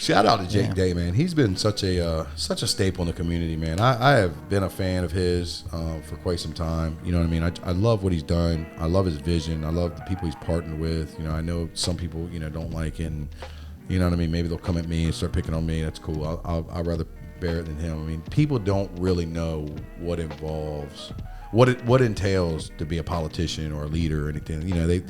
Shout out to Jake Day, man. He's been such a staple in the community, man. I have been a fan of his for quite some time. You know what I mean? I love what he's done. I love his vision. I love the people he's partnered with. You know, I know some people, don't like it. And, you know what I mean? Maybe they'll come at me and start picking on me. That's cool. I'd rather bear it than him. I mean, people don't really know what involves, what entails to be a politician or a leader or anything. You know, they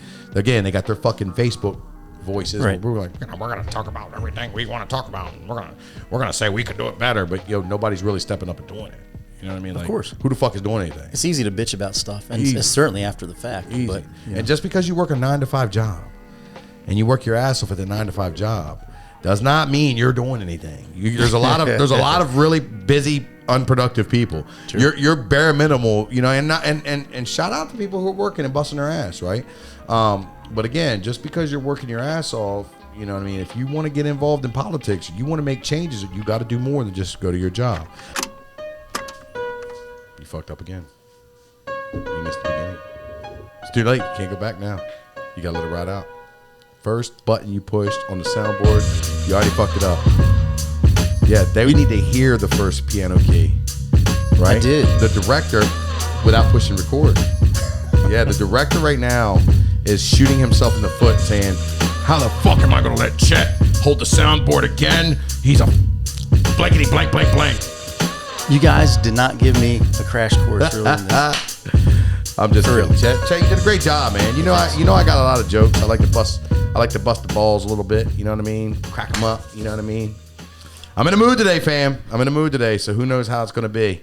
got their fucking Facebook voices. Right. We're like, we're gonna talk about everything we want to talk about. And we're gonna say we could do it better, but nobody's really stepping up and doing it. You know what I mean? Of course. Who the fuck is doing anything? It's easy to bitch about stuff, and it's certainly after the fact. Easy. But And just because you work a 9-to-5 job and you work your ass off at the 9-to-5 job does not mean you're doing anything. There's a lot of really busy, unproductive people. True. You're bare minimal, and shout out to people who are working and busting their ass, right? But again, just because you're working your ass off, you know what I mean? If you want to get involved in politics, you want to make changes, you got to do more than just go to your job. You fucked up again. You missed the beginning. It's too late. You can't go back now. You got to let it ride out. First button you pushed on the soundboard, you already fucked it up. Yeah, they need to hear the first piano key, right? I did. The director, without pushing record. Yeah, the director right now is shooting himself in the foot saying, how the fuck am I going to let Chet hold the soundboard again? He's a blankety blank blank blank. You guys did not give me a crash course earlier in this. I'm just kidding. Chet, you did a great job, man. I got a lot of jokes. I like to bust the balls a little bit. You know what I mean? Crack them up. You know what I mean? I'm in the mood today, fam. I'm in the mood today, so who knows how it's going to be.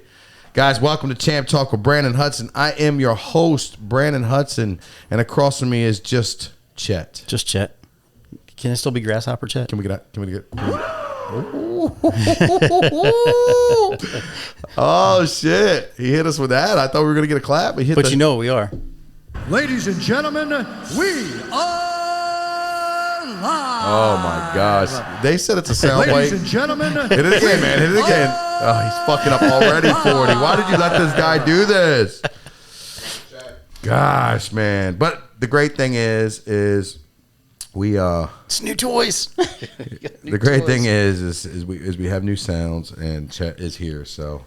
Guys, welcome to Champ Talk with Brandon Hudson. I am your host, Brandon Hudson, and across from me is just Chet. Just Chet. Can it still be Grasshopper Chet? Can we get? Oh shit! He hit us with that. I thought we were gonna get a clap. But you know what we are. Ladies and gentlemen, we are live. Oh my gosh! They said it's a sound Ladies wave. and gentlemen, Hit it again, man. Hit it again. Oh, he's fucking up already, 40. Why did you let this guy do this? Gosh, man. But the great thing is we It's new toys. the great thing is we have new sounds and Chet is here. So,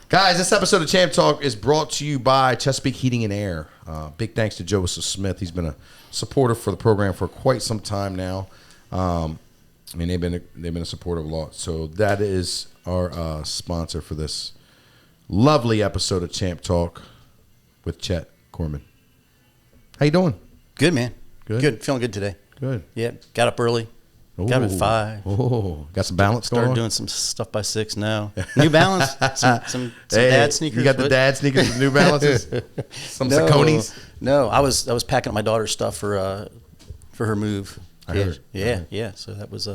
guys, this episode of Champ Talk is brought to you by Chesapeake Heating and Air. Big thanks to Joseph Smith. He's been a supporter for the program for quite some time now. I mean, they've been a supporter of a lot. So that is our sponsor for this lovely episode of Champ Talk with Chet Corman. How you doing? Good, man. Good? Feeling good today. Good. Yeah, got up early. Got up at 5. Oh, got some balance going Started on? doing some stuff by 6 now. New Balance. some dad sneakers. You got the dad sneakers with New Balances? Some Sauconys? No, I was packing up my daughter's stuff for her move. I heard. Yeah. So that was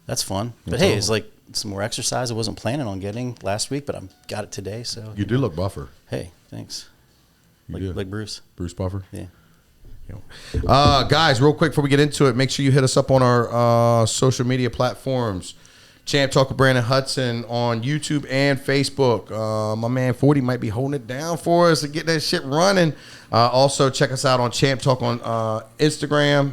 that's fun. But hey, it's like some more exercise I wasn't planning on getting last week, but I got it today. So You do look buffer. hey, thanks. You do. Like Bruce. Bruce Buffer? Yeah. Guys, real quick before we get into it, make sure you hit us up on our social media platforms. Champ Talk with Brandon Hudson on YouTube and Facebook. My man 40 might be holding it down for us and getting that shit running. Also, check us out on Champ Talk on Instagram.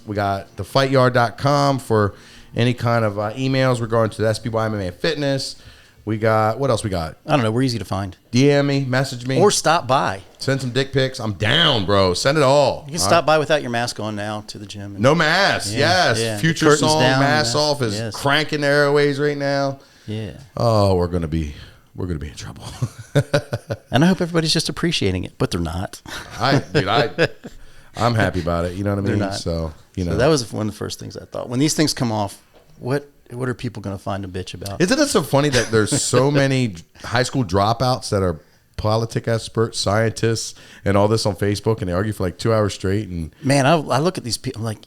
We got thefighyard.com for any kind of emails regarding to the SBY MMA Fitness. We got, what else we got? I don't know. We're easy to find. DM me, message me. Or stop by. Send some dick pics. I'm down, bro. Send it all. You can stop by without your mask on now to the gym. No mask. Yeah, Yes. yeah. Future Curtains song, down, mask off is yes. cranking the airways right now. Yeah. Oh, we're gonna be in trouble. And I hope everybody's just appreciating it, but they're not. I'm happy about it. You know what I mean? They're not. So So that was one of the first things I thought. When these things come off, what are people going to find a bitch about? Isn't it so funny that there's so many high school dropouts that are politic experts, scientists, and all this on Facebook, and they argue for like 2 hours straight? And man, I look at these people, I'm like,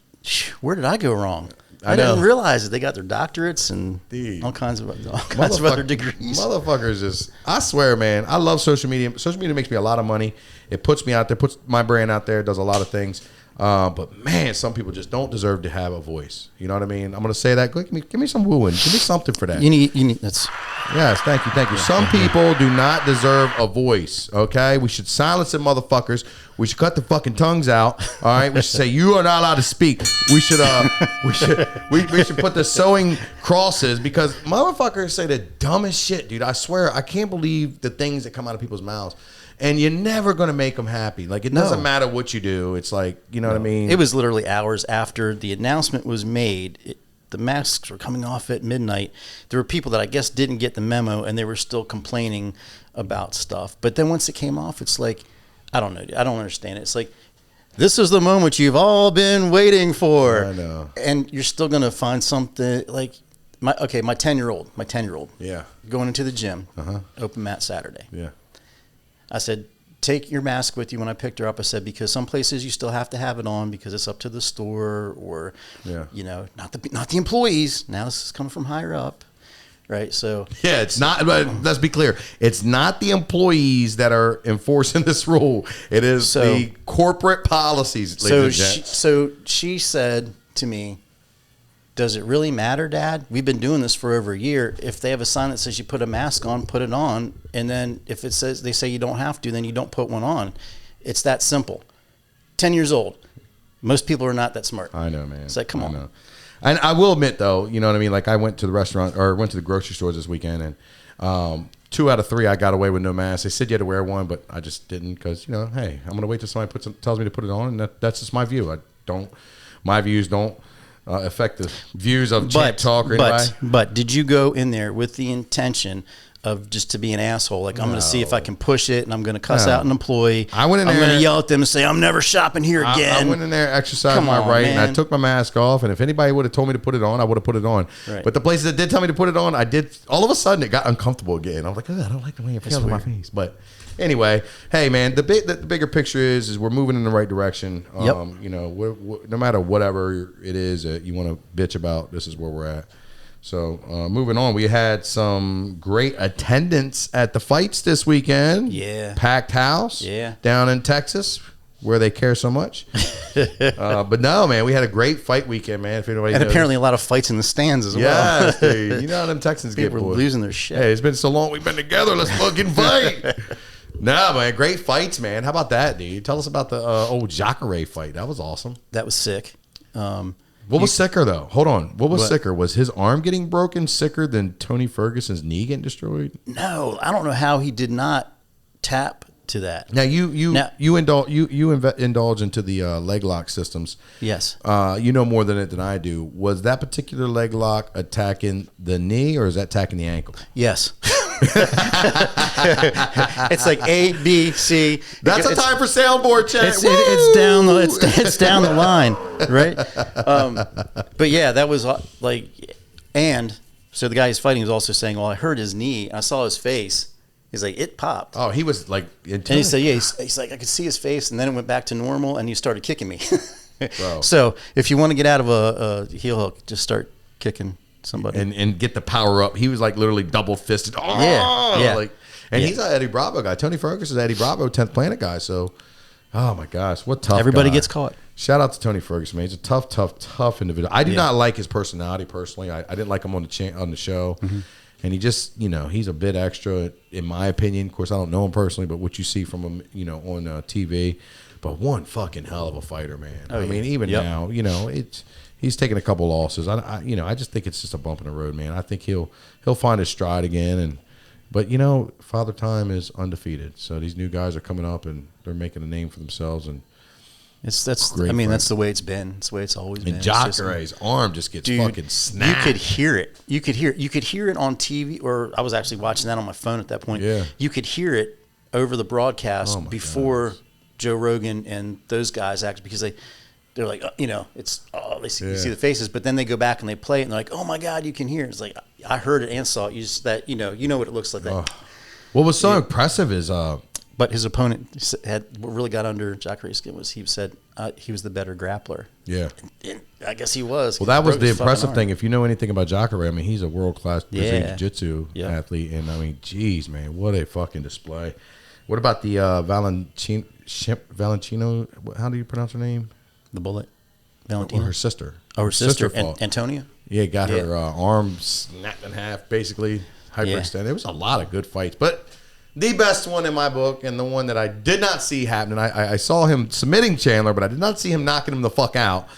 where did I go wrong? I know. didn't realize that they got their doctorates and Dude. all kinds of other degrees. Motherfuckers just, I swear, man, I love social media. Social media makes me a lot of money. It puts me out there, puts my brand out there, does a lot of things. But man, some people just don't deserve to have a voice. You know what I mean? I'm gonna say that. Give me some wooing. Give me something for that. You need. That's. Yes, thank you. Yeah, Some people do not deserve a voice. Okay, we should silence them, motherfuckers. We should cut the fucking tongues out. All right, we should say you are not allowed to speak. We should we should put the sewing crosses because motherfuckers say the dumbest shit, dude. I swear, I can't believe the things that come out of people's mouths. And you're never going to make them happy. Like, it doesn't matter what you do. It's like, you know what I mean? It was literally hours after the announcement was made. The masks were coming off at midnight. There were people that I guess didn't get the memo, and they were still complaining about stuff. But then once it came off, it's like, I don't know. I don't understand it. It's like, this is the moment you've all been waiting for. I know. And you're still going to find something like, my 10-year-old. Yeah. Going into the gym. Open mat Saturday. Yeah. I said, take your mask with you when I picked her up. I said, because some places you still have to have it on because it's up to the store or, you know, not the employees. Now this is coming from higher up, right? So yeah, it's not. But let's be clear. It's not the employees that are enforcing this rule. It is the corporate policies. So she said to me, does it really matter, Dad? We've been doing this for over a year. If they have a sign that says you put a mask on, put it on. And then if it says they say you don't have to, then you don't put one on. It's that simple. 10 years old. Most people are not that smart. I know, man. It's like, come on. And I will admit, though, you know what I mean? Like, I went to the restaurant or went to the grocery stores this weekend, and 2 out of 3 I got away with no mask. They said you had to wear one, but I just didn't because, you know, hey, I'm going to wait till somebody tells me to put it on, and that's just my view. My views don't affect the views of Champ Talk or anybody. But did you go in there with the intention of just to be an asshole? Like, I'm going to see if I can push it, and I'm going to cuss out an employee. I went in there. I'm going to yell at them and say, I'm never shopping here again. I went in there, exercised my right, and I took my mask off. And if anybody would have told me to put it on, I would have put it on. Right. But the places that did tell me to put it on, I did. All of a sudden, it got uncomfortable again. I was like, I don't like the way it feels on my face. But anyway, hey, man, the bigger picture is we're moving in the right direction. You know, we're, no matter whatever it is that you want to bitch about, this is where we're at. So moving on, we had some great attendance at the fights this weekend. Yeah. Packed house. Yeah. Down in Texas, where they care so much. But no, man, we had a great fight weekend, man. If anybody knows. Apparently a lot of fights in the stands as well. Yes, dude. You know how them Texans get, People are losing their shit. Hey, it's been so long we've been together. Let's fucking fight. No, man, great fights, man. How about that, dude? Tell us about the old Jacare fight. That was awesome. That was sick. What was sicker, though? Hold on. What was sicker? Was his arm getting broken sicker than Tony Ferguson's knee getting destroyed? No, I don't know how he did not tap to that. Now you indulge into the leg lock systems. Yes. You know more than I do. Was that particular leg lock attacking the knee or is that attacking the ankle? Yes. It's like A, B, C. That's a time for soundboard chat. It's down the line, right? But yeah, that was like, and so the guy who's fighting was also saying, "Well, I hurt his knee. I saw his face. He's like, it popped." Oh, he was like, and he said, "Yeah." He's like, I could see his face, and then it went back to normal, and he started kicking me. Bro. So if you want to get out of a heel hook, just start kicking somebody and get the power up. He was like literally double fisted. Oh, yeah. Like, and he's an Eddie Bravo guy. Tony Ferguson is Eddie Bravo, 10th Planet guy. So, oh my gosh, what tough. Everybody guy. Gets caught. Shout out to Tony Ferguson, man. He's a tough individual. I do not like his personality personally. I didn't like him on the show. Mm-hmm. And he just, he's a bit extra, in my opinion. Of course, I don't know him personally, but what you see from him, on TV. But one fucking hell of a fighter, man. Oh, I mean, even now, he's taken a couple losses. I just think it's just a bump in the road, man. I think he'll find his stride again. But Father Time is undefeated. So these new guys are coming up and they're making a name for themselves. And that's the way it's been. It's the way it's always been. And Jacare's arm just gets fucking snapped. You could hear it. You could hear it on TV, or I was actually watching that on my phone at that point. Yeah. You could hear it over the broadcast before Joe Rogan and those guys actually, because they're like, they see the faces, but then they go back and they play it and they're like, oh my God, you can hear it. It's like, I heard it and saw it. You just that, you know what it looks like. That. What was so impressive is, but his opponent what really got under Jacare's skin was he said he was the better grappler. Yeah. And I guess he was. Well, that was the impressive thing. If you know anything about Jacare, I mean, he's a world-class Brazilian Jiu-Jitsu athlete. And I mean, geez, man, what a fucking display. What about the Valentino? How do you pronounce her name? The Bullet, Or Valentina. her sister. Oh, her sister, fought. Antonia. Yeah, got Yeah. her arm snapped in half, basically hyperextended. There was a lot of good fights, but the best one in my book, and the one that I did not see happening, I saw him submitting Chandler, but I did not see him knocking him the fuck out.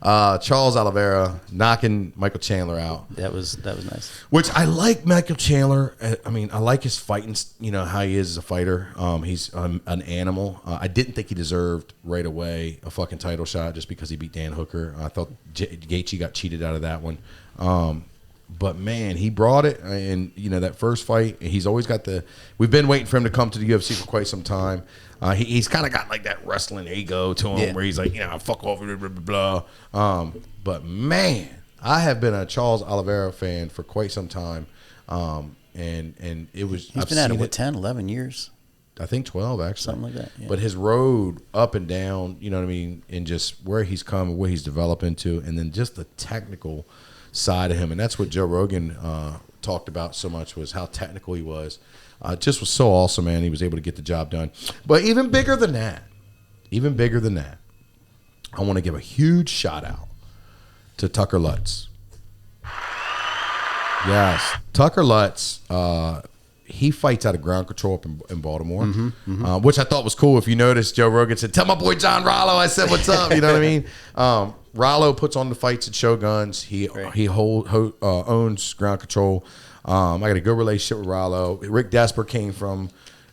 Charles Oliveira knocking Michael Chandler out. That was nice. Which I like Michael Chandler. I mean, I like his fighting, how he is as a fighter. He's an animal. I didn't think he deserved right away a fucking title shot just because he beat Dan Hooker. I thought Gaethje got cheated out of that one. But man, he brought it, and that first fight, he's always got we've been waiting for him to come to the UFC for quite some time. He's kind of got like that wrestling ego to him, where he's like, fuck off, blah, blah, blah. But man, I have been a Charles Oliveira fan for quite some time, and it was. He's been at it 10, 11 years. I think 12 actually, Something like that. Yeah. But his road up and down, you know what I mean, and just where he's come and where he's developed into, and then just the technical side of him, and that's what Joe Rogan talked about so much, was how technical he was. Just was so awesome, man. He was able to get the job done. But even bigger than that, I want to give a huge shout out to Tucker Lutz. Yes, Tucker Lutz. He fights out of Ground Control up in Baltimore, which I thought was cool. If you noticed, Joe Rogan said, "Tell my boy John Rollo I said what's up." You know what I mean? Rollo puts on the fights at Shoguns. He owns Ground Control. I got a good relationship with Rollo. Rick Desper came from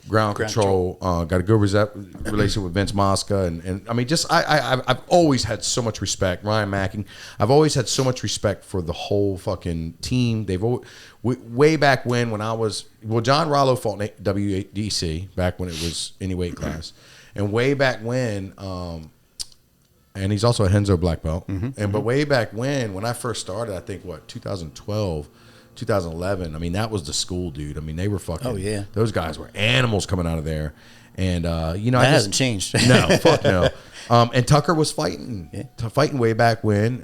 Ground Control. Got a good relationship with Vince Mosca, and I mean, I've always had so much respect. Ryan Macking. I've always had so much respect for the whole fucking team. They've way back when I was John Rollo fought in WDC back when it was any weight class, and way back when. And he's also a Henzo black belt. But way back when I first started, I think 2012, 2011. I mean, that was the school, dude. I mean, they were fucking. Oh yeah. Those guys were animals coming out of there, and that hasn't changed. No, fuck no. And Tucker was fighting way back when,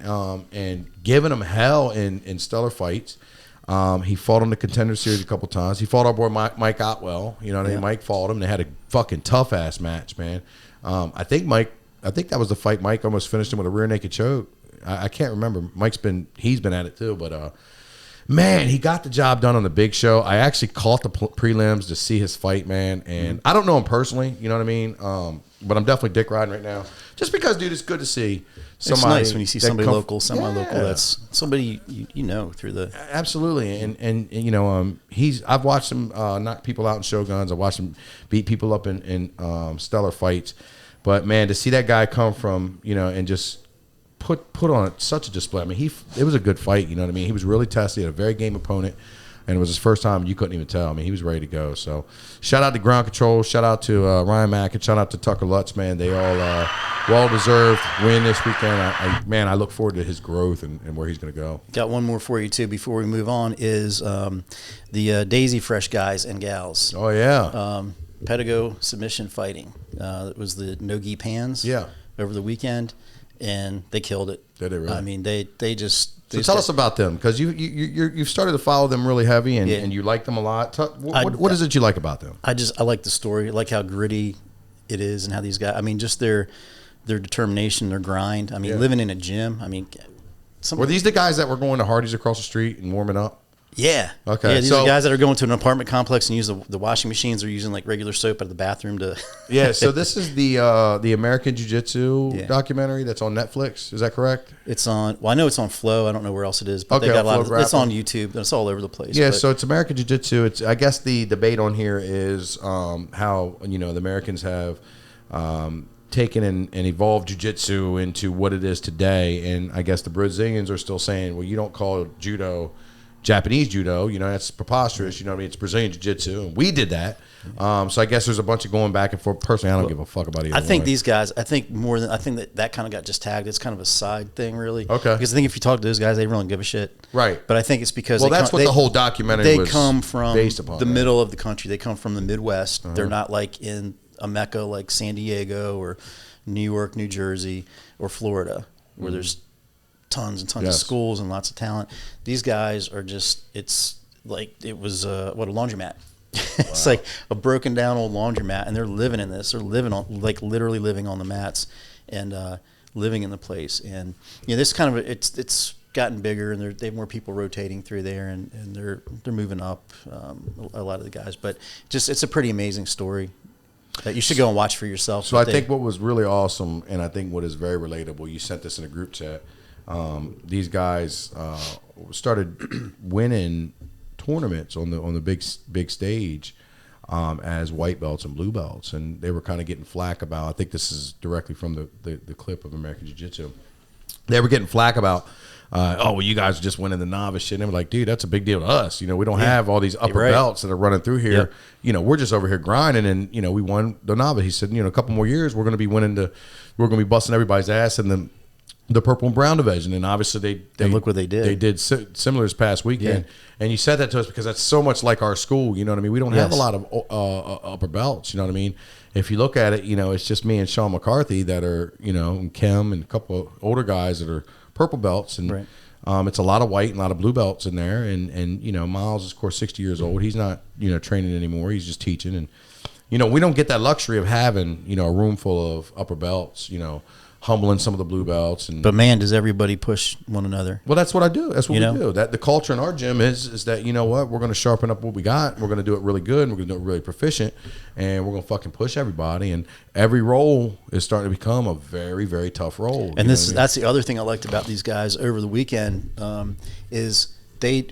and giving him hell in stellar fights. He fought on the Contender Series a couple times. He fought our boy Mike Otwell. You know what I mean? Mike fought him. They had a fucking tough ass match, man. I think that was the fight. Mike almost finished him with a rear naked choke. I can't remember. He's been at it too, but man, he got the job done on the big show. I actually caught the prelims to see his fight, man, and I don't know him personally. You know what I mean? But I'm definitely dick riding right now, just because, dude, it's good to see somebody. It's nice when you see somebody local, semi-local. That's somebody you know through the. Absolutely, and I've watched him knock people out in Shoguns. I've watched him beat people up in stellar fights. But man, to see that guy come from, and just put on such a display. I mean, it was a good fight. You know what I mean? He was really tested. He had a very game opponent, and it was his first time. You couldn't even tell. I mean, he was ready to go. So, shout out to Ground Control. Shout out to Ryan Mack, and shout out to Tucker Lutz. Man, they all well-deserved win this weekend. I look forward to his growth and where he's going to go. Got one more for you too before we move on. Is the Daisy Fresh guys and gals. Oh yeah. Pedigo submission fighting. It was the no-gi pans over the weekend, and they killed it. Did they really? I mean, they just. So tell us about them, because you've started to follow them really heavy, and you like them a lot. What is it you like about them? I like the story. I like how gritty it is, and how these guys. I mean, just their determination, their grind. I mean, living in a gym. I mean, were these the guys that were going to Hardee's across the street and warming up? Yeah. Okay. Yeah, these are guys that are going to an apartment complex and use the washing machines. They're using like regular soap out of the bathroom to. Yeah. So this is the American Jiu-Jitsu documentary that's on Netflix. Is that correct? It's on. Well, I know it's on Flow. I don't know where else it is, but they got a lot of. It's on YouTube. It's all over the place. Yeah. So it's American Jiu-Jitsu. It's. I guess the debate on here is how the Americans have. Taken and evolved jiu-jitsu into what it is today, and I guess the Brazilians are still saying, well, you don't call judo Japanese judo, that's preposterous. You know what I mean? It's Brazilian jiu-jitsu, and we did that. So I guess there's a bunch of going back and forth. Personally, I don't give a fuck about either. I think these guys. I think that kind of got just tagged. It's kind of a side thing, really. Okay. Because I think if you talk to those guys, they don't give a shit. Right. But I think it's because that's what the whole documentary was come from based upon. The middle of the country. They come from the Midwest. They're not like in a mecca like San Diego or New York, New Jersey, or Florida, where there's tons and tons of schools and lots of talent. These guys are just, it's like, it was a laundromat. It's like a broken down old laundromat, and they're living in this. They're living on, like, literally living on the mats. And living in the place. And this kind of it's gotten bigger, and they have more people rotating through there, and they're moving up, a lot of the guys. But just it's a pretty amazing story that you should go and watch for yourself. So I think what was really awesome, and I think what is very relatable, you sent this in a group chat. These guys started winning tournaments on the big stage as white belts and blue belts, and they were kind of getting flack about. I think this is directly from the clip of American Jiu-Jitsu. They were getting flack about. Oh, well, you guys are just winning the novice shit. And they were like, dude, that's a big deal to us. We don't have all these upper belts that are running through here. Yep. We're just over here grinding, and we won the novice. He said, a couple more years, we're going to be we're going to be busting everybody's ass in the purple and brown division. And obviously they look what they did. They did similar this past weekend. Yeah. And you said that to us because that's so much like our school. You know what I mean? We don't have a lot of upper belts. You know what I mean? If you look at it, it's just me and Sean McCarthy that are, and Kim and a couple of older guys that are purple belts, and it's a lot of white and a lot of blue belts in there, and Miles is of course 60 years old. He's not training anymore. He's just teaching, and we don't get that luxury of having a room full of upper belts, humbling some of the blue belts. But man, does everybody push one another? Well, that's what I do. That's what we do. That the culture in our gym is that we're going to sharpen up what we got. We're going to do it really good. And we're going to do it really proficient, and we're going to fucking push everybody. And every role is starting to become a very, very tough role. And that's the other thing I liked about these guys over the weekend is they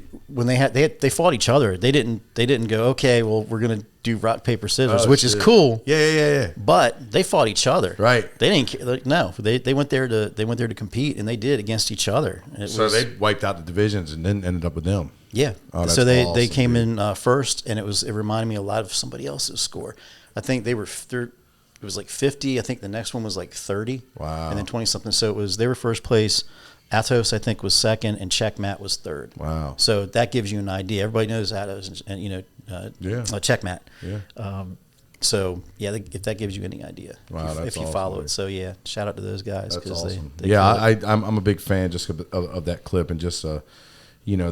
fought each other. They didn't go, okay, well, we're going to do rock, paper, scissors, which is cool. Yeah. But they fought each other. Right. They didn't care. No, they went there to compete, and they did against each other. They wiped out the divisions and then ended up with them. Yeah. Oh, so they came in first, and it reminded me a lot of somebody else's score. I think they were it was like 50. I think the next one was like 30. Wow. And then 20 something. So they were first place. Athos, I think, was second, and Checkmat was third. Wow! So that gives you an idea. Everybody knows Athos, and Checkmat. Yeah. So if that gives you any idea, wow, if you follow it. So shout out to those guys. That's awesome. They I'm a big fan just of that clip, and just the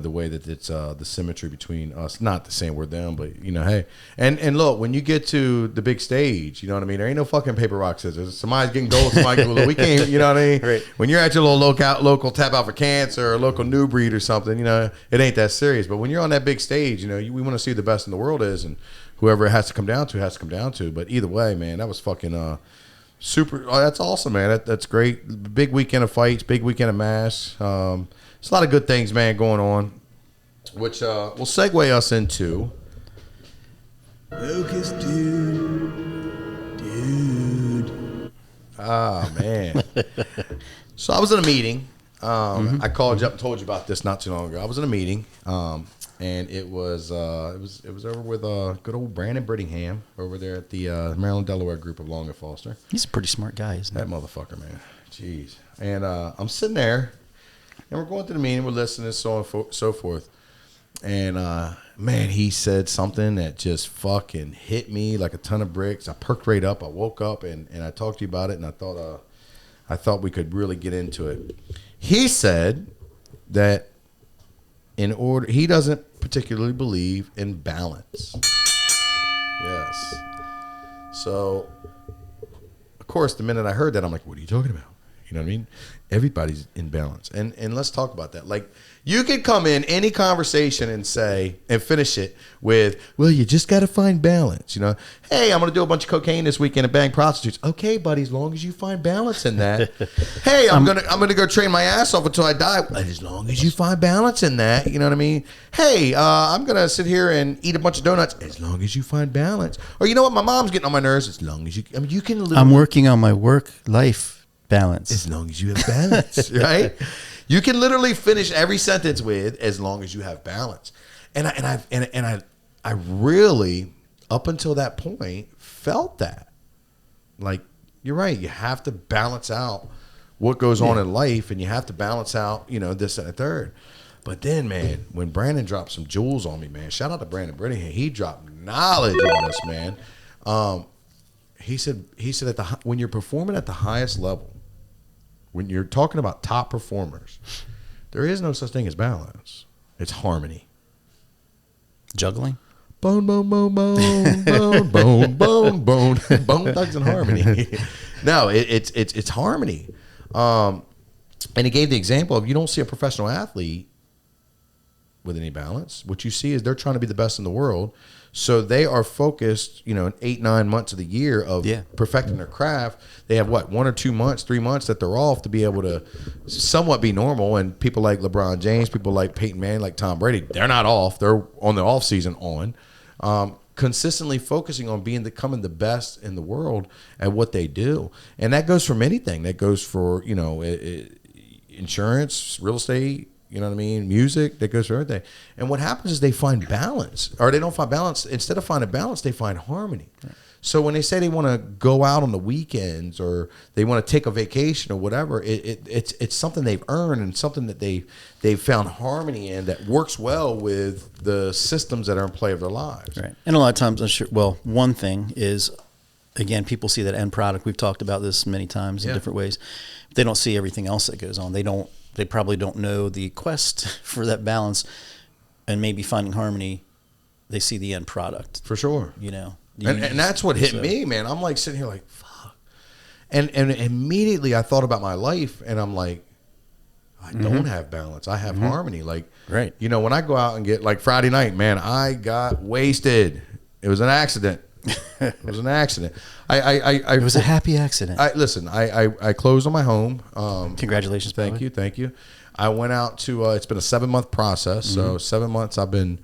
way that it's the symmetry between us. Not the same we're them, but hey, and look, when you get to the big stage, you know what I mean. There ain't no fucking paper rock scissors. Somebody's getting gold, somebody's getting we can't. You know what I mean? Right. When you're at your little local tap out for cancer or local new breed or something, it ain't that serious. But when you're on that big stage, we want to see who the best in the world is, and whoever it has to come down to has to come down to. But either way, man, that was fucking super. Oh, that's awesome, man. That's great. Big weekend of fights, big weekend of mass. There's a lot of good things, man, going on, which will segue us into Lucas, dude. Ah, man. So I was in a meeting. I called you up and told you about this not too long ago. I was in a meeting, and it was over with good old Brandon Brittingham over there at the Maryland Delaware group of Long and Foster. He's a pretty smart guy, isn't he? That motherfucker, man. Jeez. And I'm sitting there. And we're going through the meeting, we're listening, so on and so forth. And, man, he said something that just fucking hit me like a ton of bricks. I perked right up. I woke up, and I talked to you about it, and I thought we could really get into it. He said that he doesn't particularly believe in balance. Yes. So, of course, the minute I heard that, I'm like, what are you talking about? You know what I mean? Everybody's in balance. And let's talk about that. Like, you could come in any conversation and finish it with, well, you just got to find balance. Hey, I'm going to do a bunch of cocaine this weekend and bang prostitutes. Okay, buddy, as long as you find balance in that. Hey, I'm going to go train my ass off until I die. As long as you find balance in that. You know what I mean? Hey, I'm going to sit here and eat a bunch of donuts. As long as you find balance. Or you know what? My mom's getting on my nerves. As long as you can live. I'm working on my work-life balance. As long as you have balance, right? You can literally finish every sentence with "as long as you have balance," and I really, up until that point, felt that. Like, you're right. You have to balance out what goes on in life, and you have to balance out, this and the third. But then, man, when Brandon dropped some jewels on me, man, shout out to Brandon Brittingham. He dropped knowledge on us, man. He said when you're performing at the highest level, when you're talking about top performers, there is no such thing as balance. It's harmony. Juggling? Bone, bone, bone, bone, bone, bone, bone, bone, bone thugs and harmony. No, it's harmony. And he gave the example of, you don't see a professional athlete with any balance. What you see is they're trying to be the best in the world. So they are focused, 8-9 months of the year of perfecting their craft. They have 1 or 2 months, 3 months that they're off to be able to somewhat be normal. And people like LeBron James, people like Peyton Manning, like Tom Brady, they're not off. They're on the off season consistently focusing on becoming the best in the world at what they do. And that goes from anything. That goes for, insurance, real estate, you know what I mean? Music, that goes for everything. And what happens is they find balance, or they don't find balance. Instead of finding balance, they find harmony. Right. So when they say they want to go out on the weekends or they want to take a vacation or whatever, it's something they've earned and something that they've found harmony in that works well with the systems that are in play of their lives. Right. And a lot of times, one thing is, again, people see that end product. We've talked about this many times in different ways. They don't see everything else that goes on. They probably don't know the quest for that balance and maybe finding harmony. They see the end product. For sure. And that's what hit me, man. I'm like sitting here like, fuck. And immediately I thought about my life and I'm like, I don't have balance. I have harmony. Like, right. When I go out and get like Friday night, man, I got wasted. It was an accident. It was an accident. It was a happy accident. I closed on my home. Congratulations. Thank you. I went out to, it's been a 7-month process. So 7 months I've been,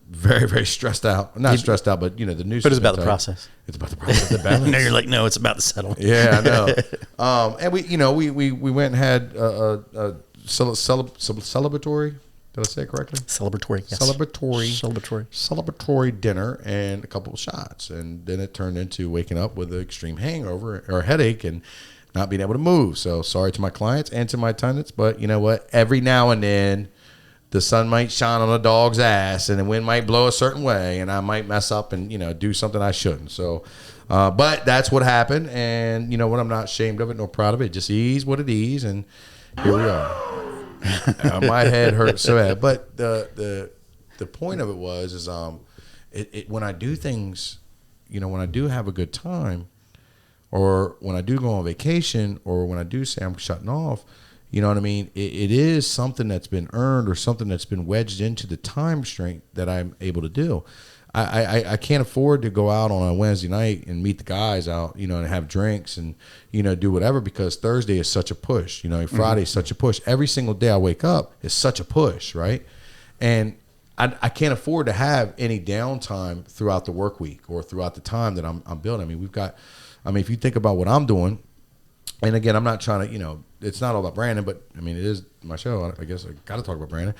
very, very stressed out. Not stressed out, but the news. But it's about the process. It's about the process. The balance. No, you're like, no, it's about the settlement. Yeah, I know. And we went and had a celebratory. Did I say it correctly? Celebratory. Yes. Celebratory dinner and a couple of shots, and then it turned into waking up with an extreme hangover or headache and not being able to move. So sorry to my clients and to my tenants, but you know what? Every now and then, the sun might shine on a dog's ass, and the wind might blow a certain way, and I might mess up and do something I shouldn't. So, but that's what happened, and you know what? I'm not ashamed of it nor proud of it. It just is what it is, and here we are. My head hurts so bad, but the point of it is when I do things, when I do have a good time, or when I do go on vacation, or when I do say I'm shutting off, you know what I mean? It is something that's been earned or something that's been wedged into the time strength that I'm able to do. I can't afford to go out on a Wednesday night and meet the guys out, and have drinks and, do whatever, because Thursday is such a push, Friday is such a push. Every single day I wake up is such a push, right? And I can't afford to have any downtime throughout the work week or throughout the time that I'm building. If you think about what I'm doing, and again, I'm not trying to, it's not all about Brandon, but it is my show. I guess I got to talk about Brandon.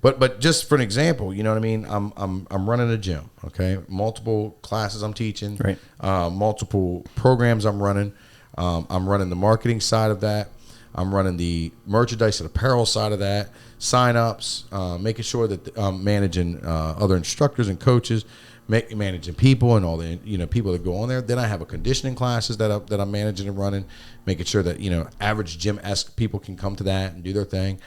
But just for an example, you know what I mean? I'm running a gym, okay? Multiple classes I'm teaching, right? Multiple programs I'm running. I'm running the marketing side of that. I'm running the merchandise and apparel side of that. Sign-ups, making sure that I'm managing other instructors and coaches, managing people and all the people that go on there. Then I have a conditioning classes that I'm managing and running, making sure that average gym-esque people can come to that and do their thing.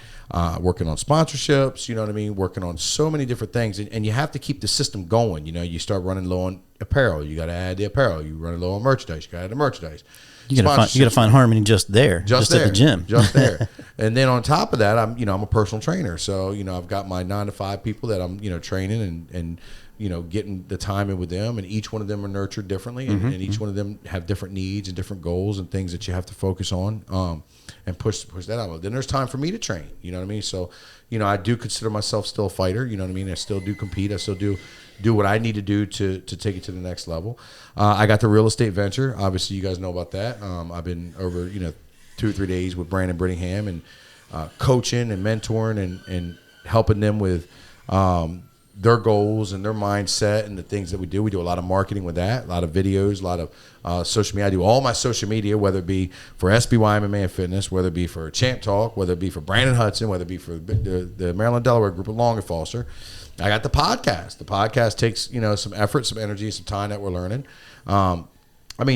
Working on sponsorships, working on so many different things, and you have to keep the system going. You start running low on apparel, you got to add the apparel. You run low on merchandise, you got to add the merchandise. You got to find harmony just there, just at the gym, just there. And then on top of that, I'm a personal trainer, so I've got my 9-to-5 people that I'm training and getting the time in with them, and each one of them are nurtured differently, and each one of them have different needs and different goals and things that you have to focus on and push that out. Then there's time for me to train, you know what I mean? So, I do consider myself still a fighter, you know what I mean? I still do compete. I still do what I need to do to take it to the next level. I got the real estate venture. Obviously, you guys know about that. I've been over, 2 or 3 days with Brandon Brittingham and coaching and mentoring and helping them with their goals and their mindset and the things that we do. We do a lot of marketing with that, a lot of videos, a lot of social media. I do all my social media, whether it be for SBY MMA and Fitness, whether it be for Champ Talk, whether it be for Brandon Hudson, whether it be for the Maryland Delaware group of Long and Foster. I got the podcast. The podcast takes, some effort, some energy, some time that we're learning.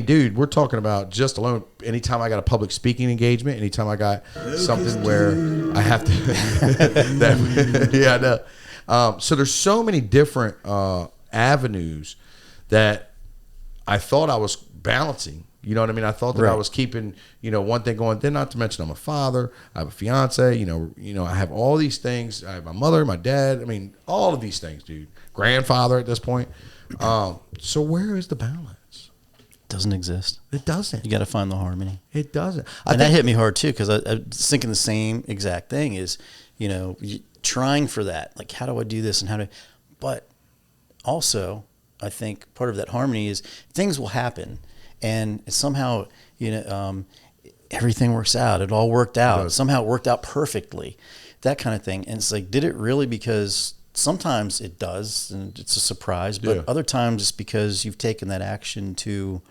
Dude, we're talking about just alone. Anytime I got a public speaking engagement, anytime I got something where I have to, yeah, I know. So there's so many different avenues that I thought I was balancing, You know what I mean? I thought that I Right. was keeping, one thing going. Then not to mention I'm a father. I have a fiance. I have all these things. I have my mother, my dad. I mean, all of these things, dude. Grandfather at this point. So where is the balance? Doesn't exist. It doesn't. You got to find the harmony. It doesn't. And that hit me hard too, because I was thinking the same exact thing is, trying for that. Like, how do I do this and but also I think part of that harmony is things will happen and somehow, everything works out. It all worked out. Somehow it worked out perfectly, that kind of thing. And it's like, did it really? Because sometimes it does and it's a surprise, but other times it's because you've taken that action to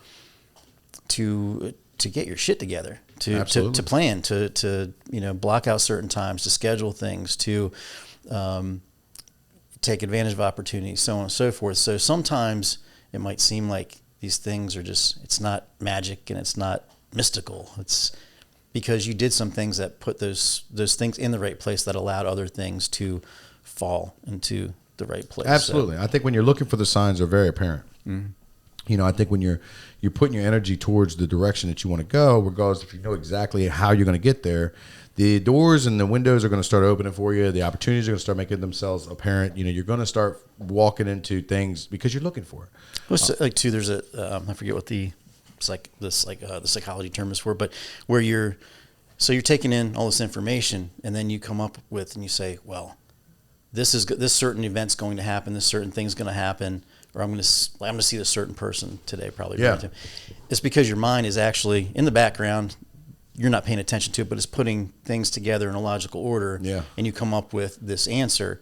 get your shit together, to plan, to block out certain times, to schedule things, to take advantage of opportunities, so on and so forth. So sometimes it might seem like these things are it's not magic and it's not mystical. It's because you did some things that put those things in the right place that allowed other things to fall into the right place. Absolutely. I think when you're looking for the signs, they're very apparent. Mm-hmm. I think when you're putting your energy towards the direction that you want to go, regardless if you know exactly how you're going to get there, the doors and the windows are going to start opening for you. The opportunities are going to start making themselves apparent. You're going to start walking into things because you're looking for it. There's I forget what the psychology term is for, but where you're taking in all this information and then you come up with and you say, well, this certain event's going to happen, this certain thing's going to happen, or I'm going to see this certain person today probably. Yeah. It's because your mind is actually in the background. You're not paying attention to it, but it's putting things together in a logical order. Yeah. And you come up with this answer.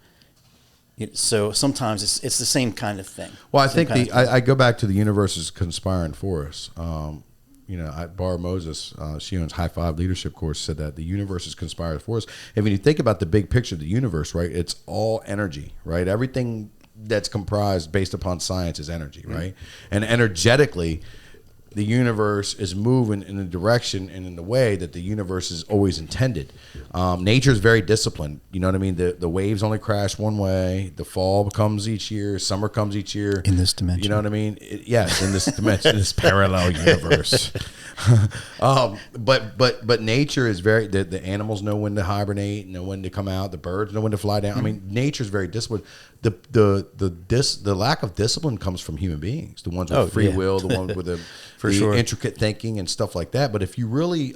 So sometimes it's the same kind of thing. Well, I think I go back to the universe is conspiring for us. Bar Moses, she owns High Five Leadership Course, said that the universe is conspiring for us. And when you think about the big picture of the universe, right, it's all energy, right? Everything that's comprised based upon science is energy, right? And energetically, the universe is moving in the direction and in the way that the universe is always intended. Nature is very disciplined. You know what I mean? The waves only crash one way. The fall comes each year. Summer comes each year. In this dimension. You know what I mean? Yes, in this dimension, this parallel universe. But nature is very. The animals know when to hibernate, know when to come out. The birds know when to fly down. I mean, nature is very disciplined. The lack of discipline comes from human beings. The ones with free will, the ones with the sure. intricate thinking and stuff like that. But if you really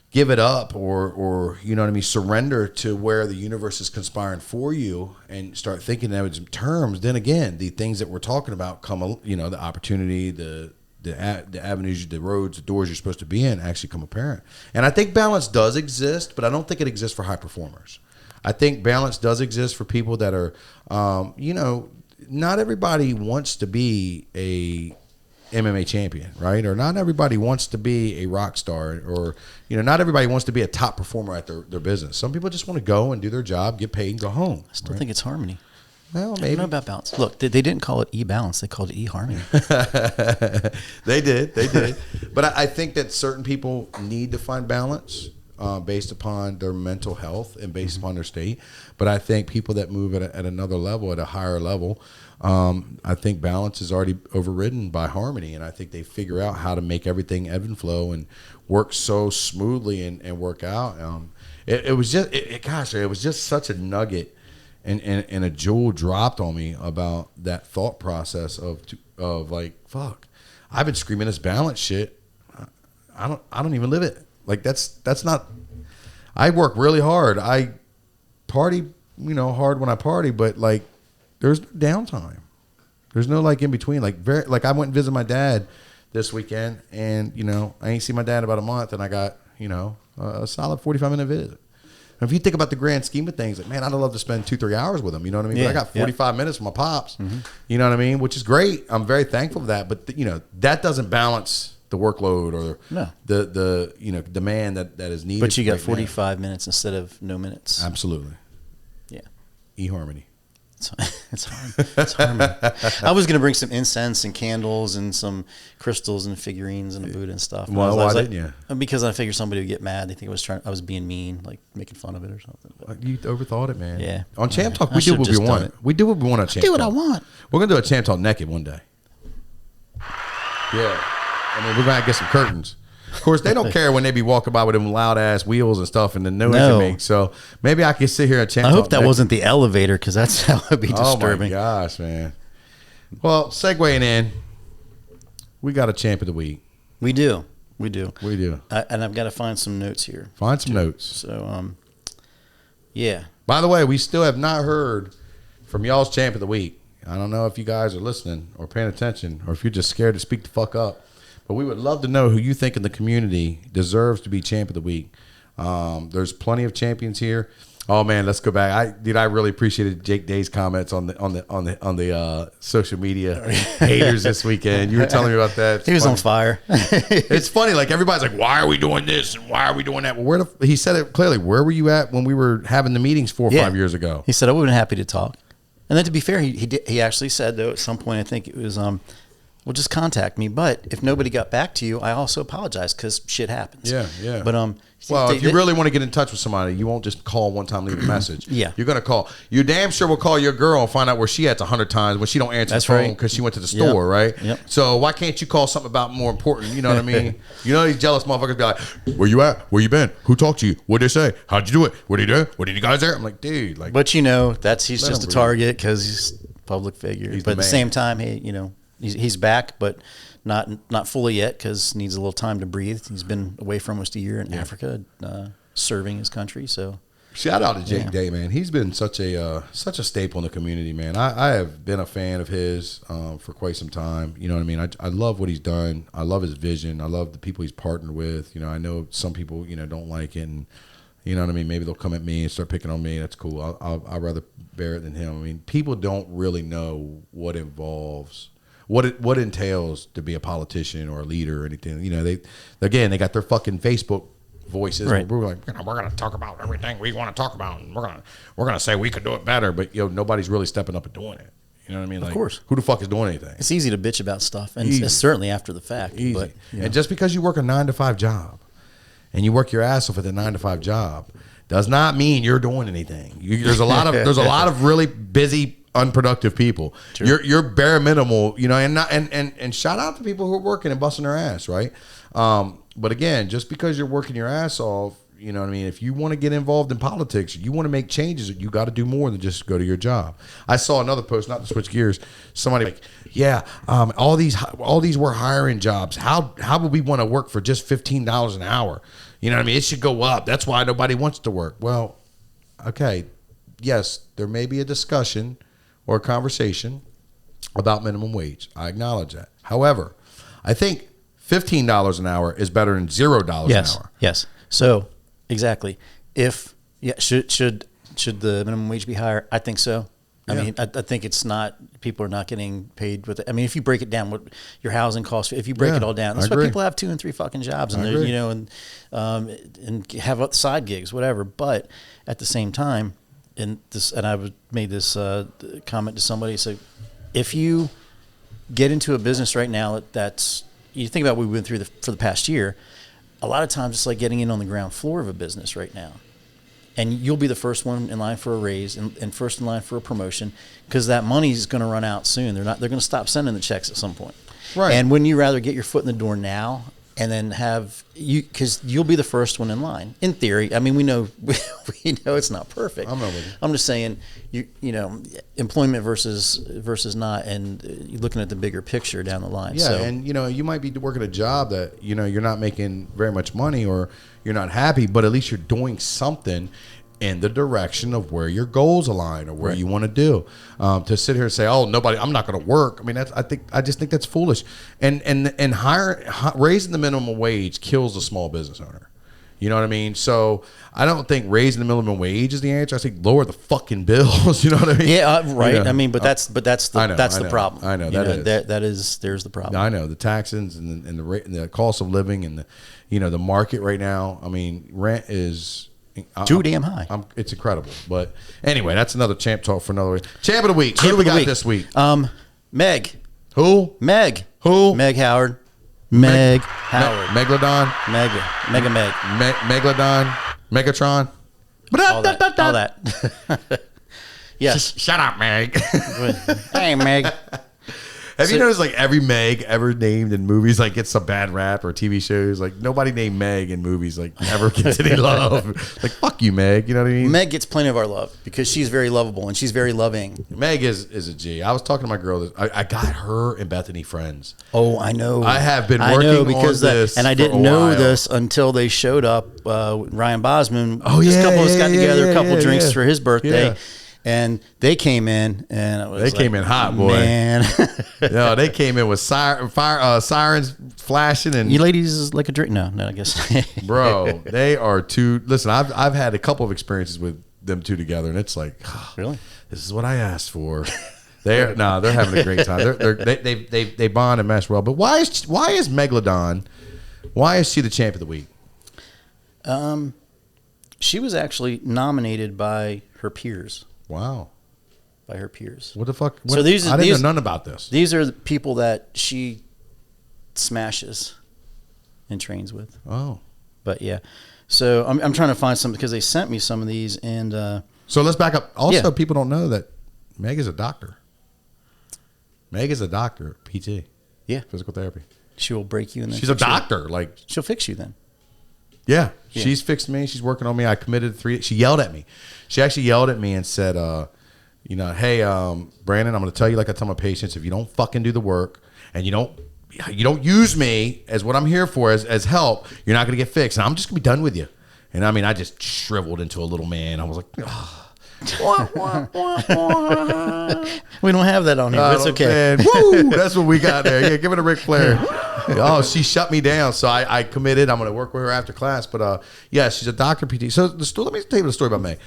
give it up or you know what I mean, surrender to where the universe is conspiring for you and start thinking in those terms, then again, the things that we're talking about come, the opportunity, the avenues, the roads, the doors you're supposed to be in actually come apparent. And I think balance does exist, but I don't think it exists for high performers. I think balance does exist for people that are, not everybody wants to be a MMA champion, right? Or not everybody wants to be a rock star, or not everybody wants to be a top performer at their business. Some people just want to go and do their job, get paid, and go home. I still think it's harmony. Well, maybe. I don't know about balance. Look, they didn't call it e-balance; they called it e-harmony. They did. But I think that certain people need to find balance based upon their mental health and based upon their state. But I think people that move at another level, at a higher level, I think balance is already overridden by harmony, and I think they figure out how to make everything ebb and flow and work so smoothly and work out. It was just such a nugget and a jewel dropped on me about that thought process of like, fuck, I've been screaming this balance shit. I don't even live it. Like that's not. I work really hard. I party, hard when I party, but like, there's no downtime. There's no like in between. Like I went and visited my dad this weekend, and I ain't seen my dad about a month, and I got a solid 45-minute visit. And if you think about the grand scheme of things, like, man, I'd love to spend 2-3 hours with him. You know what I mean? Yeah, but I got 45 minutes with my pops. Mm-hmm. You know what I mean? Which is great. I'm very thankful for that. But that doesn't balance the workload or the demand that is needed. But you got 45 minutes instead of no minutes. Absolutely. Yeah. eHarmony. It's hard. It's harmony. I was going to bring some incense and candles and some crystals and figurines and a Buddha and stuff. Why didn't you? Because I figured somebody would get mad. They think I was being mean, like making fun of it or something. But you overthought it, man. Yeah. On Champ Talk, we do what we want. We do what we want on Champ Talk. Do what I want. We're going to do a Champ Talk naked one day. Yeah. I mean, we're going to get some curtains. Of course, they don't care when they be walking by with them loud ass wheels and stuff and the noise No. they make. So maybe I can sit here and chant. I hope that wasn't the elevator because that's how it'd be disturbing. Oh my gosh, man. Well, segueing in, we got a champ of the week. We do. And I've got to find some notes here. Find some notes. So, yeah. By the way, we still have not heard from y'all's champ of the week. I don't know if you guys are listening or paying attention or if you're just scared to speak the fuck up. But we would love to know who you think in the community deserves to be champ of the week. There's plenty of champions here. Oh man, let's go back. I really appreciated Jake Day's comments on the social media haters this weekend. You were telling me about that. He was on fire. It's funny, like everybody's like, "Why are we doing this and why are we doing that?" Well, he said it clearly. Where were you at when we were having the meetings 4 or 5 years ago? He said I would have been happy to talk. And then to be fair, he actually said though at some point I think it was well, just contact me. But if nobody got back to you, I also apologize because shit happens. Yeah. But well, if you really want to get in touch with somebody, you won't just call one time, leave a message. Yeah. You're gonna call. You damn sure will call your girl and find out where she at 100 times when she don't answer the phone because she went to the store, right? Yep. So why can't you call something about more important? You know what I mean? You know these jealous motherfuckers be like, "Where you at? Where you been? Who talked to you? What'd they say? How'd you do it? What did you do? What did you guys there?" I'm like, dude, like. But he's just a him target because he's a public figure. He's but the at the man. same time, he's back, but not fully yet because needs a little time to breathe. He's been away for almost a year in Africa, serving his country. So shout out to Jake Day, man. He's been such a staple in the community, man. I have been a fan of his for quite some time. You know what I mean? I love what he's done. I love his vision. I love the people he's partnered with. You know, I know some people don't like it, and you know what I mean. Maybe they'll come at me and start picking on me. That's cool. I'd rather bear it than him. I mean, people don't really know what involves. What entails to be a politician or a leader or anything. You know, they got their fucking Facebook voices. Right. We're like, we're gonna talk about everything we want to talk about, and we're gonna say we could do it better, but nobody's really stepping up and doing it. You know what I mean? Like, of course. Who the fuck is doing anything? it's easy to bitch about stuff, and Easy. it's certainly after the fact. Easy. But And just because you work a 9-to-5 job and you work your ass off at the 9-to-5 job does not mean you're doing anything. There's a lot of really busy, unproductive people. Sure. You're bare minimal, and shout out to people who are working and busting their ass, right? But again, just because you're working your ass off, you know what I mean? If you want to get involved in politics, you want to make changes, you got to do more than just go to your job. I saw another post, not to switch gears, somebody like, all these were hiring jobs. How would we want to work for just $15 an hour? You know what I mean? It should go up. That's why nobody wants to work. Well, okay, yes, there may be a discussion or a conversation about minimum wage. I acknowledge that. However, I think $15 an hour is better than $0 an hour. Yes. So exactly. Should the minimum wage be higher? I think so. I mean, I think it's not. People are not getting paid with it. I mean, if you break it down, what your housing costs, if you break it all down, that's why people have 2 and 3 fucking jobs, and they're and have side gigs, whatever. But at the same time, and I made this comment to somebody. So, if you get into a business right now that's you think about what we went through for the past year, a lot of times it's like getting in on the ground floor of a business right now. And you'll be the first one in line for a raise and first in line for a promotion because that money is going to run out soon. They're going to stop sending the checks at some point. Right. And wouldn't you rather get your foot in the door now and then because you'll be the first one in line in theory. I mean, we know it's not perfect. I'm not with you. I'm just saying, employment versus not, and you're looking at the bigger picture down the line. Yeah, so, and you might be working a job that you're not making very much money or you're not happy, but at least you're doing something in the direction of where your goals align or where you want to do. To sit here and say, "Oh, I'm not going to work." I mean, I just think that's foolish. And raising the minimum wage kills a small business owner. You know what I mean? So I don't think raising the minimum wage is the answer. I think lower the fucking bills. You know what I mean? Yeah, right. I mean, but that's the problem. I know there's the problem. I know the taxes and the cost of living and the market right now. I mean, rent is too damn high. It's incredible. But anyway, that's another champ talk for another week. Champ of the week. Who do we got this week? Meg. Who? Meg. Who? Meg Howard. Meg Howard. Megalodon. Mega Meg. Megalodon. Megatron. All that. Yes. Shut up, Meg. Hey, Meg. Have you noticed like every Meg ever named in movies like gets some bad rap or TV shows? Like nobody named Meg in movies like ever gets any love. Like fuck you, Meg. You know what I mean? Meg gets plenty of our love because she's very lovable and she's very loving. Meg is a G. I was talking to my girl. I got her and Bethany friends. Oh, I know. I have been working because on this, and I for didn't a know while. this until they showed up. Ryan Bosman. Oh, Just yeah, a couple of us got yeah, together, yeah, a couple yeah, drinks yeah. for his birthday. Yeah. And they came in, and it was They came in hot, boy. Man, No, they came in with sirens flashing and you ladies is like a drink. No, I guess. bro, they are two. Listen, I've had a couple of experiences with them two together, and it's like, Really? this is what I asked for. They're having a great time. They bond and mesh well. But why is Megalodon? Why is she the champ of the week? She was actually nominated by her peers. Wow, By her peers. what the fuck? So these- I didn't these- know nothing about this. These are the people that she smashes and trains with. Oh, But yeah, so I'm trying to find some because they sent me some of these, and so let's back up. Also, Yeah. people don't know that Meg is a doctor. Meg is a doctor, PT. Yeah. Physical therapy. she will break you, and then She's a fix you. doctor. Like, She'll fix you then. yeah, Yeah. she's fixed me. She's working on me. I committed 3. She yelled at me. She actually yelled at me and said, hey, Brandon, I'm going to tell you like I tell my patients, if you don't fucking do the work and you don't use me as what I'm here for as help, you're not going to get fixed. And I'm just going to be done with you. And I mean, I just shriveled into a little man. I was like, oh. We don't have that on here. But it's okay. Woo! That's what we got there. Yeah, give it a Ric Flair. Oh, she shut me down. So I committed. I'm going to work with her after class. But yeah, she's a doctor PT. So the story. Let me tell you the story about Meg.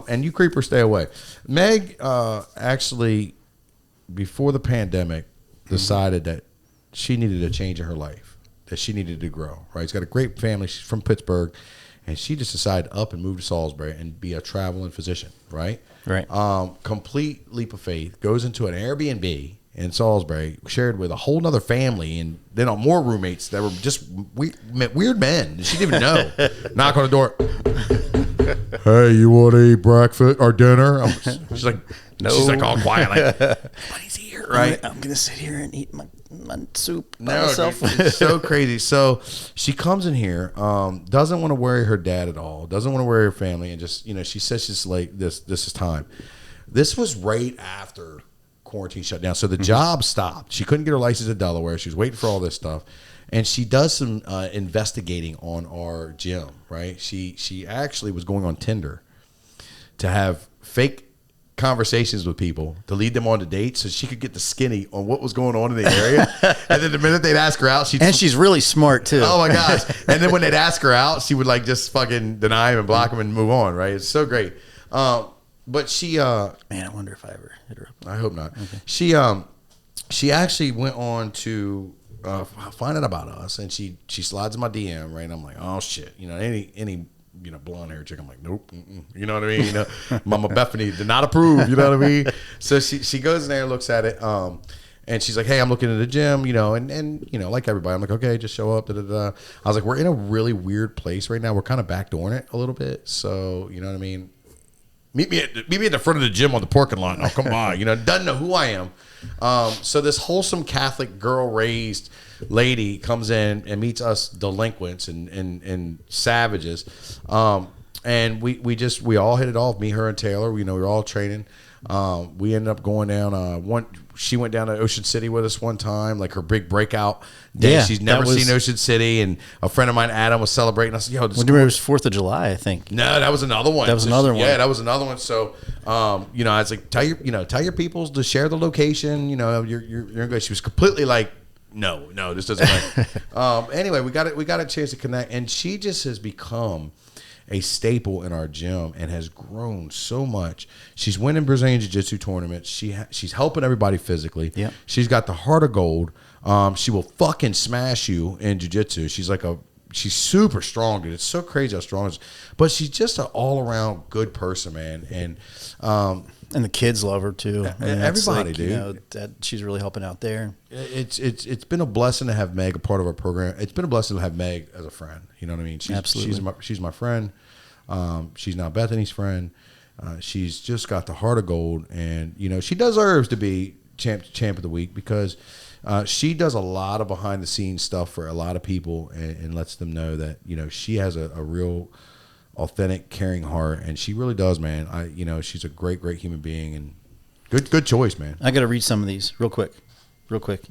And you creepers, stay away. Meg actually, before the pandemic, decided that she needed a change in her life, that she needed to grow. Right? She's got a great family. She's from Pittsburgh. And she just decided to up and move to Salisbury and be a traveling physician, right? Right. Complete leap of faith. Goes into an Airbnb in Salisbury, shared with a whole nother family, and then more roommates that were just weird men. She didn't even know. Knock on the door. Hey, you want to eat breakfast or dinner? She's like, no. She's like all quiet, like, nobody's here, right? I'm gonna sit here and eat my soup by No, myself. dude, it's so crazy. So she comes in here, doesn't want to worry her dad at all, doesn't want to worry her family, and just she says she's like this is time. This was right after quarantine shut down, so the job stopped. She couldn't get her license in Delaware. She was waiting for all this stuff, and she does some investigating on our gym. Right? She actually was going on Tinder to have fake conversations with people to lead them on to dates so she could get the skinny on what was going on in the area. And then the minute they'd ask her out, She's really smart too. oh my gosh. And then when they'd ask her out, she would like just fucking deny him and block him and move on, right? It's so great. But she Man, I wonder if I ever hit her up. I hope not. Okay. She actually went on to find out about us, and she slides in my DM, right? And I'm like, oh shit, any blonde hair chick. I'm like, nope, you know what I mean? Mama Bethany did not approve. You know what I mean? So she goes in there and looks at it, and she's like, hey, I'm looking at the gym, and like everybody, I'm like, okay, just show up. Da, da, da. I was like, we're in a really weird place right now. We're kind of backdooring it a little bit, so you know what I mean. Meet me at the front of the gym on the parking lot. Oh, come on. Doesn't know who I am. So this wholesome Catholic girl-raised lady comes in and meets us delinquents and savages. And we all hit it off. Me, her, and Taylor. We were all training. We ended up going down. She went down to Ocean City with us one time, like her big breakout day. Yeah, She's never that was- seen Ocean City, and a friend of mine, Adam, was celebrating. I said, "Yo, this When it was 4th of July, I think. no, that was another one. That was another one. Yeah, that was another one. So, I was like, tell your peoples to share the location. You're good. She was completely like, no, this doesn't work. Anyway, we got a chance to connect, and she just has become a staple in our gym and has grown so much. She's winning Brazilian Jiu-Jitsu tournaments. She's helping everybody physically. Yeah. She's got the heart of gold. She will fucking smash you in Jiu-Jitsu. She's super strong, dude. It's so crazy how strong she is. But she's just an all-around good person, man. And And the kids love her too. I mean, that's everybody, dude. that she's really helping out there. it's been a blessing to have Meg a part of our program. It's been a blessing to have Meg as a friend. You know what I mean? Absolutely. She's my friend. She's now Bethany's friend. She's just got the heart of gold, and she deserves to be champ of the week because she does a lot of behind the scenes stuff for a lot of people and lets them know that she has a real authentic, caring heart, and she really does, man. She's a great human being, and good choice, man. I got to read some of these real quick,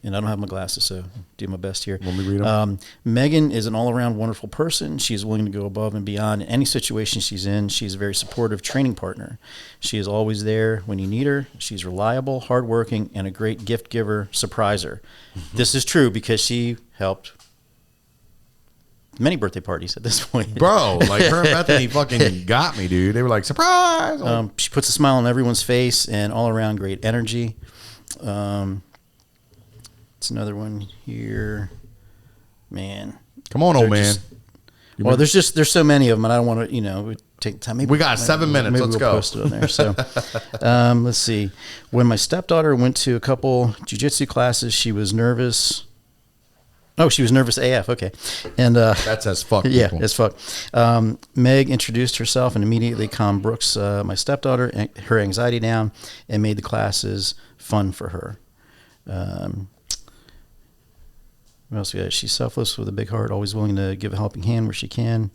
and I don't have my glasses, so do my best here. Want me to read them? Megan is an all-around wonderful person. She's willing to go above and beyond in any situation she's in. She's a very supportive training partner. She is always there when you need her. She's reliable, hardworking, and a great gift giver, surpriser. This is true because she helped many birthday parties at this point. Bro, like her and Bethany fucking got me, dude. They were like, surprise! She puts a smile on everyone's face and all-around great energy. It's another one here. Man. Come on, old man. Well, there's so many of them, and I don't want to, take time. Maybe we got 7 minutes. Maybe Let's we'll go. Post it on there. So, let's see. When my stepdaughter went to a couple jiu-jitsu classes, she was nervous. Oh, she was nervous AF. Okay. And that's as fuck. Yeah, people. as fuck. Meg introduced herself and immediately calmed Brooks, my stepdaughter, her anxiety down, and made the classes fun for her. What else we got? She's selfless with a big heart, always willing to give a helping hand where she can.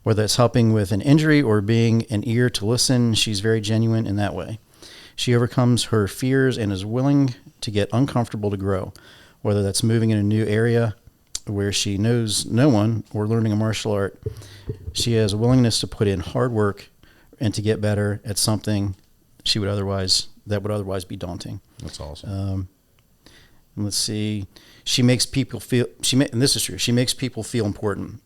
Whether it's helping with an injury or being an ear to listen, she's very genuine in that way. She overcomes her fears and is willing to get uncomfortable to grow, whether that's moving in a new area where she knows no one or learning a martial art. She has a willingness to put in hard work and to get better at something that would otherwise be daunting. That's awesome. Let's see. She makes people feel, and this is true, she makes people feel important.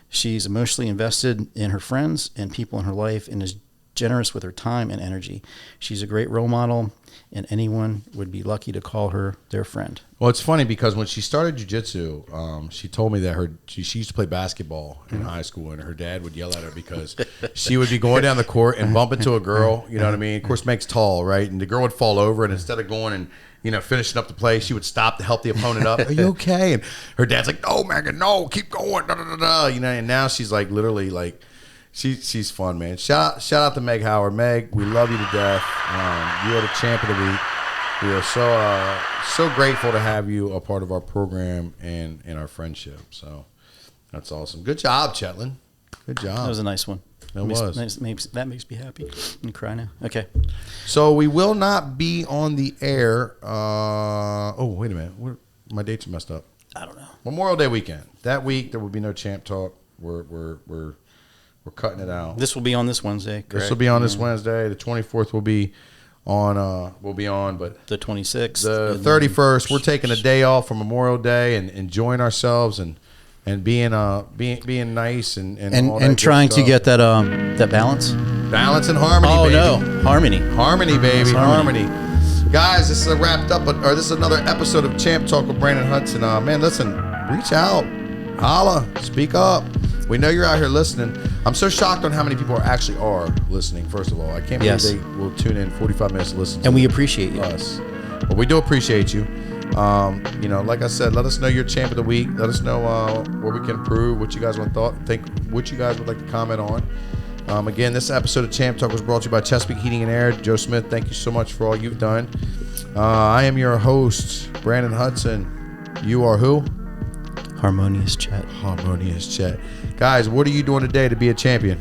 She's emotionally invested in her friends and people in her life and is generous with her time and energy. She's a great role model, and anyone would be lucky to call her their friend. Well, it's funny because when she started jiu-jitsu, she told me that she used to play basketball in high school, and her dad would yell at her because she would be going down the court and bump into a girl, you know what I mean? Of course, Meg's tall, right? And the girl would fall over, and instead of going and finishing up the play, she would stop to help the opponent up. Are you okay? And her dad's like, no, Megan, no, keep going. Da, da, da, da. And now she's like literally like, she's fun, man. Shout out to Meg Howard. Meg, we love you to death. You are the champ of the week. We are so grateful to have you a part of our program and our friendship. So that's awesome. Good job, Chetlin. Good job. That was a nice one. That was. That makes me happy. I'm crying now. Okay. So we will not be on the air. Wait a minute. My dates are messed up. I don't know. Memorial Day weekend. That week there will be no champ talk. We're cutting it out. This will be on this Wednesday. Correct? This will be on this Wednesday. The 24th will be on. But the 26th. The 31st, we're taking a day off for Memorial Day and enjoying ourselves and being nice and all that trying good to stuff. get that balance. Balance and harmony. Oh baby. no, harmony. Harmony, baby, That's harmony. Guys, this is this is another episode of Champ Talk with Brandon Hudson. Man, listen, reach out, holla, speak up. We know you're out here listening. I'm so shocked on how many people actually are listening. First of all, I can't believe Yes. they will tune in 45 minutes to listen. And we appreciate you. us, but we do appreciate you. Like I said, let us know your champ of the week. Let us know where we can improve, what you guys what you guys would like to comment on. Again, this episode of Champ Talk was brought to you by Chesapeake Heating and Air. Joe Smith, thank you so much for all you've done. I am your host, Brandon Hudson. You are who? Harmonious Chet. Harmonious Chet. Guys, what are you doing today to be a champion?